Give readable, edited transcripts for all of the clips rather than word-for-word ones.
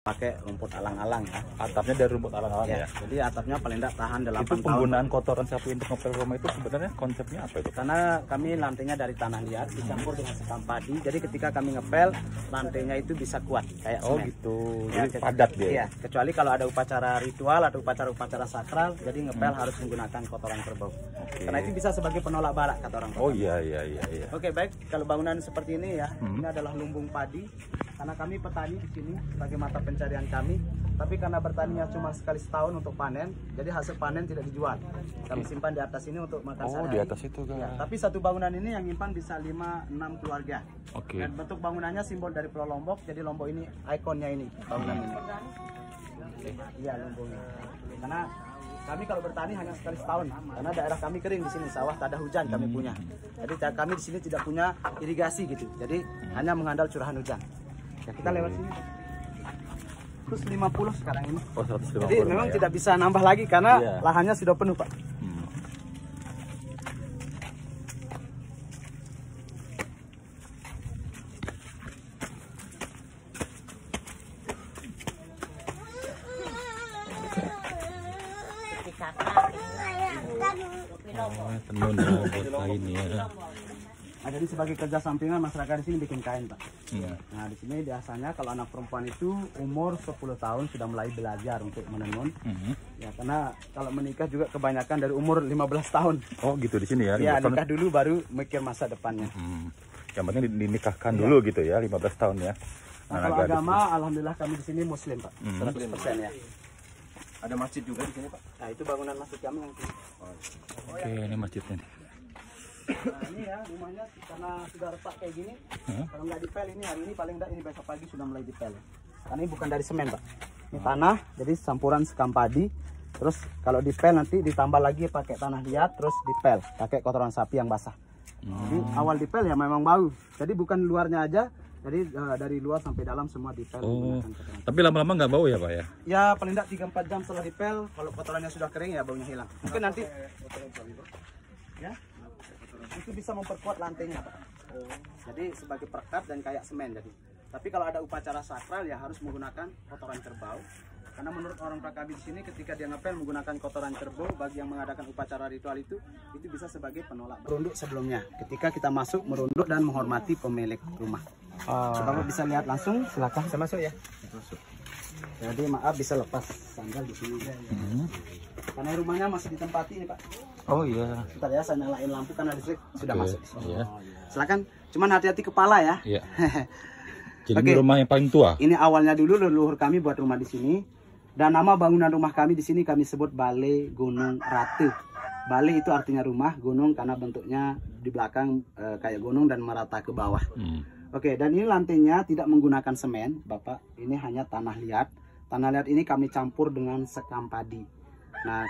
pakai rumput alang-alang ya. Atapnya dari rumput alang-alang ya. Jadi atapnya paling tidak tahan 8 Itu tahun. penggunaan kotoran sapi untuk ngepel rumah itu sebenarnya konsepnya apa itu? Karena kami lantainya dari tanah liat dicampur dengan sekam padi. Jadi ketika kami ngepel, lantainya itu bisa kuat kayak Oh semen. gitu. Ya, Jadi padat dia. Iya, kecuali kalau ada upacara ritual atau upacara-upacara sakral, jadi ngepel harus menggunakan kotoran kerbau. Karena itu bisa sebagai penolak balak kata orang. Oh iya iya. Oke, baik. Kalau bangunan seperti ini ya, ini adalah lumbung padi. Karena kami petani di sini sebagai mata pencarian kami, tapi karena bertaninya cuma sekali setahun untuk panen, jadi hasil panen tidak dijual. Kami simpan di atas ini untuk makan sehari-hari. Di atas itu kan. Ya, tapi satu bangunan ini yang nyimpan bisa 5-6 keluarga. Oke. Dan bentuk bangunannya simbol dari Pulau Lombok, jadi Lombok ini ikonnya ini bangunan ini. Iya, lumbungnya. Karena kami kalau bertani hanya sekali setahun, karena daerah kami kering di sini, sawah tak ada hujan kami punya. Jadi kami di sini tidak punya irigasi gitu, jadi hanya mengandal curahan hujan. Ya, kita lewat sini. Terus 50 sekarang ini. Oh 150. Jadi memang ya. tidak bisa nambah lagi karena lahannya sudah penuh, Pak. Tenun buat kain ya. Nah, jadi sebagai kerja sampingan masyarakat di sini bikin kain, Pak. Nah, di sini biasanya kalau anak perempuan itu umur 10 tahun sudah mulai belajar untuk menenun. Ya, karena kalau menikah juga kebanyakan dari umur 15 tahun. Oh, gitu di sini ya. Ya, nikah dulu baru mikir masa depannya. Yang penting dinikahkan dulu gitu ya, 15 tahun ya. Nah, kalau agama alhamdulillah kami di sini muslim, Pak. 100% ya. Ada masjid juga di sini, Pak. Nah, itu bangunan masjid kami yang Oke, ini masjidnya nih. Nah, ini ya rumahnya karena sudah retak kayak gini. Kalau nggak dipel ini hari ini paling enggak ini besok pagi sudah mulai dipel. Karena ini bukan dari semen, Pak. Ini tanah, jadi campuran sekam padi. Terus kalau dipel nanti ditambah lagi pakai tanah liat, terus dipel pakai kotoran sapi yang basah. Jadi awal dipel ya memang bau. Jadi bukan luarnya aja, jadi dari luar sampai dalam semua dipel. Tapi lama-lama nggak bau ya, Pak ya? Ya paling enggak 3-4 jam setelah dipel, kalau kotorannya sudah kering ya baunya hilang. Mungkin nanti ya itu bisa memperkuat lantainya, Pak. Jadi sebagai perekat dan kayak semen jadi. Tapi kalau ada upacara sakral ya harus menggunakan kotoran kerbau. Karena menurut orang Pakabi di sini ketika dia ngepel menggunakan kotoran kerbau bagi yang mengadakan upacara ritual itu bisa sebagai penolak. Merunduk sebelumnya. Ketika kita masuk merunduk dan menghormati pemilik rumah. Bapak bisa lihat langsung, silakan. Saya masuk ya. Jadi maaf bisa lepas sandal di sini. Karena rumahnya masih ditempati ini, Pak. Oh iya. Bentar ya, saya nyalain lampu karena listrik sudah masuk. Iya. Silakan, cuman hati-hati kepala ya. Iya. Jadi ini rumah yang paling tua. Ini awalnya dulu leluhur kami buat rumah di sini. Dan nama bangunan rumah kami di sini kami sebut Balai Gunung Ratu. Balai itu artinya rumah, gunung karena bentuknya di belakang kayak gunung dan merata ke bawah. Oke, dan ini lantainya tidak menggunakan semen, Bapak. Ini hanya tanah liat. Tanah liat ini kami campur dengan sekam padi. Nah,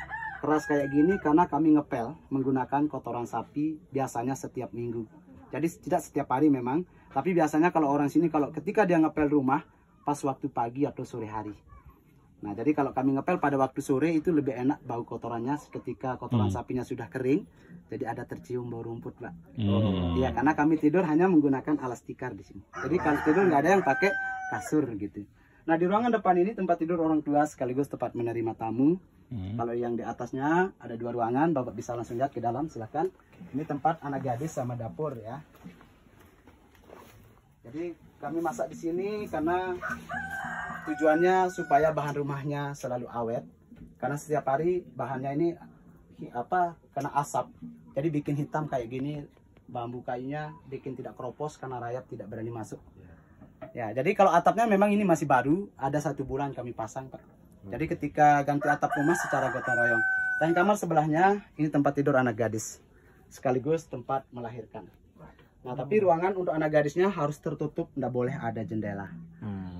keras kayak gini karena kami ngepel menggunakan kotoran sapi biasanya setiap minggu. Jadi tidak setiap hari memang, tapi biasanya kalau orang sini kalau ketika dia ngepel rumah pas waktu pagi atau sore hari. Nah, jadi kalau kami ngepel pada waktu sore itu lebih enak bau kotorannya ketika kotoran sapinya sudah kering. Jadi ada tercium bau rumput, Pak. Iya, karena kami tidur hanya menggunakan alas tikar di sini. Jadi kalau tidur nggak ada yang pakai kasur gitu. Nah, di ruangan depan ini tempat tidur orang tua sekaligus tempat menerima tamu. Kalau yang di atasnya ada 2 ruangan, Bapak bisa langsung lihat ke dalam, silakan. Ini tempat anak gadis sama dapur ya. Jadi kami masak di sini karena tujuannya supaya bahan rumahnya selalu awet. Karena setiap hari bahannya ini kena asap. Jadi bikin hitam kayak gini, bambu kayunya bikin tidak keropos karena rayap tidak berani masuk. Ya, jadi kalau atapnya memang ini masih baru, ada 1 bulan kami pasang, Pak. Jadi ketika ganti atap rumah secara gotong royong. Dan kamar sebelahnya ini tempat tidur anak gadis, sekaligus tempat melahirkan. Nah, tapi ruangan untuk anak gadisnya harus tertutup, tidak boleh ada jendela.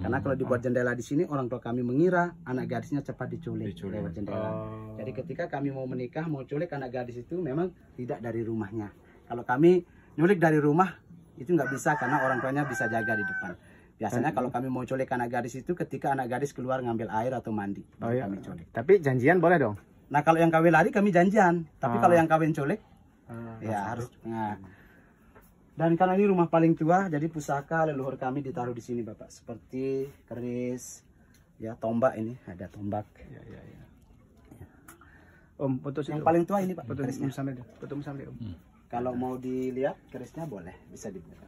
Karena kalau dibuat jendela di sini, orang tua kami mengira anak gadisnya cepat diculik lewat jendela. Jadi ketika kami mau menikah, mau culik anak gadis itu memang tidak dari rumahnya. Kalau kami nyulik dari rumah, itu nggak bisa karena orang tuanya bisa jaga di depan. Biasanya kalau kami mau culik anak gadis itu ketika anak gadis keluar ngambil air atau mandi, kami culik. Tapi janjian boleh dong? Nah, kalau yang kawin lari kami janjian. Tapi kalau yang kawin culik, ya harus. Nah, Dan karena ini rumah paling tua, jadi pusaka leluhur kami ditaruh di sini, Bapak. Seperti keris, Ya, tombak ini, ada tombak. Ya. Om, foto Yang paling tua ini Pak, foto kerisnya. sampai deh. Foto sampai Om. Kalau mau dilihat kerisnya boleh, bisa dibuka.